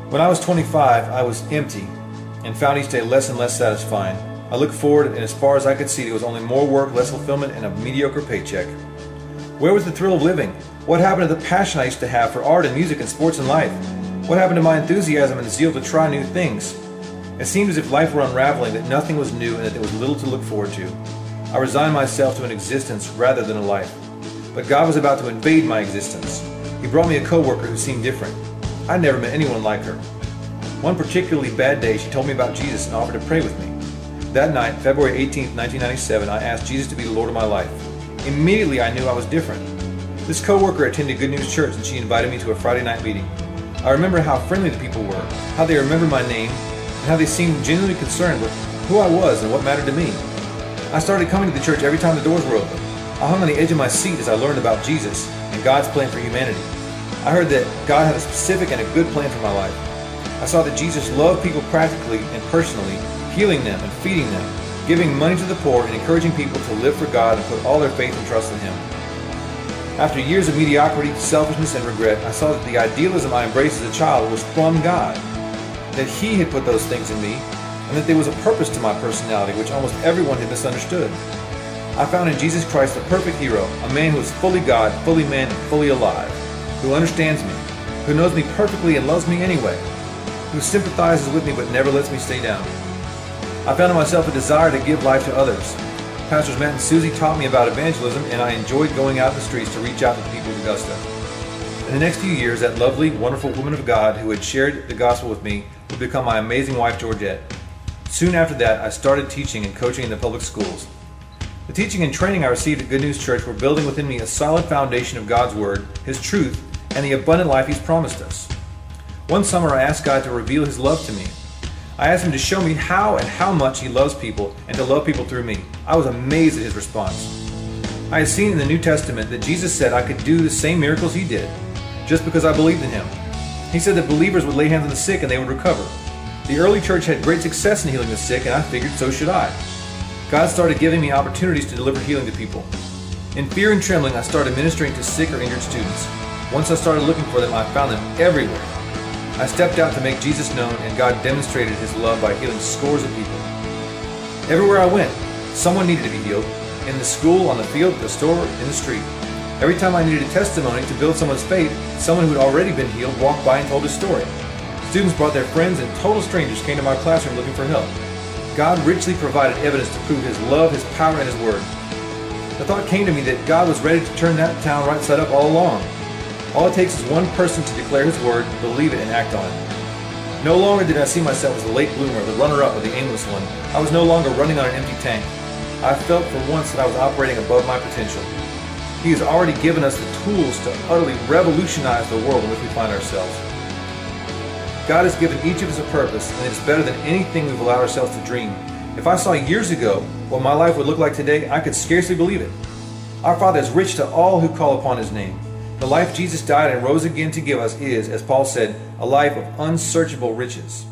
When I was 25, I was empty and found each day less and less satisfying. I looked forward, and as far as I could see, there was only more work, less fulfillment, and a mediocre paycheck. Where was the thrill of living? What happened to the passion I used to have for art and music and sports and life? What happened to my enthusiasm and zeal to try new things? It seemed as if life were unraveling, that nothing was new, and that there was little to look forward to. I resigned myself to an existence rather than a life. But God was about to invade my existence. He brought me a coworker who seemed different. I'd never met anyone like her. One particularly bad day, she told me about Jesus and offered to pray with me. That night, February 18, 1997, I asked Jesus to be the Lord of my life. Immediately, I knew I was different. This coworker attended Good News Church, and she invited me to a Friday night meeting. I remember how friendly the people were, how they remembered my name, and how they seemed genuinely concerned with who I was and what mattered to me. I started coming to the church every time the doors were open. I hung on the edge of my seat as I learned about Jesus and God's plan for humanity. I heard that God had a specific and a good plan for my life. I saw that Jesus loved people practically and personally, healing them and feeding them, giving money to the poor and encouraging people to live for God and put all their faith and trust in Him. After years of mediocrity, selfishness, and regret, I saw that the idealism I embraced as a child was from God, that He had put those things in me, and that there was a purpose to my personality which almost everyone had misunderstood. I found in Jesus Christ the perfect hero, a man who is fully God, fully man, and fully alive, who understands me, who knows me perfectly and loves me anyway, who sympathizes with me but never lets me stay down. I found in myself a desire to give life to others. Pastors Matt and Susie taught me about evangelism, and I enjoyed going out in the streets to reach out to the people of Augusta. In the next few years, that lovely, wonderful woman of God who had shared the gospel with me would become my amazing wife, Georgette. Soon after that, I started teaching and coaching in the public schools. The teaching and training I received at Good News Church were building within me a solid foundation of God's Word, His truth, and the abundant life He's promised us. One summer, I asked God to reveal His love to me. I asked Him to show me how and how much He loves people and to love people through me. I was amazed at His response. I had seen in the New Testament that Jesus said I could do the same miracles He did, just because I believed in Him. He said that believers would lay hands on the sick and they would recover. The early church had great success in healing the sick, and I figured so should I. God started giving me opportunities to deliver healing to people. In fear and trembling, I started ministering to sick or injured students. Once I started looking for them, I found them everywhere. I stepped out to make Jesus known, and God demonstrated His love by healing scores of people. Everywhere I went, someone needed to be healed. In the school, on the field, the store, in the street. Every time I needed a testimony to build someone's faith, someone who had already been healed walked by and told his story. Students brought their friends, and total strangers came to my classroom looking for help. God richly provided evidence to prove His love, His power, and His word. The thought came to me that God was ready to turn that town right side up all along. All it takes is one person to declare His word, believe it, and act on it. No longer did I see myself as the late bloomer, the runner-up, or the aimless one. I was no longer running on an empty tank. I felt for once that I was operating above my potential. He has already given us the tools to utterly revolutionize the world in which we find ourselves. God has given each of us a purpose, and it's better than anything we've allowed ourselves to dream. If I saw years ago what my life would look like today, I could scarcely believe it. Our Father is rich to all who call upon His name. The life Jesus died and rose again to give us is, as Paul said, a life of unsearchable riches.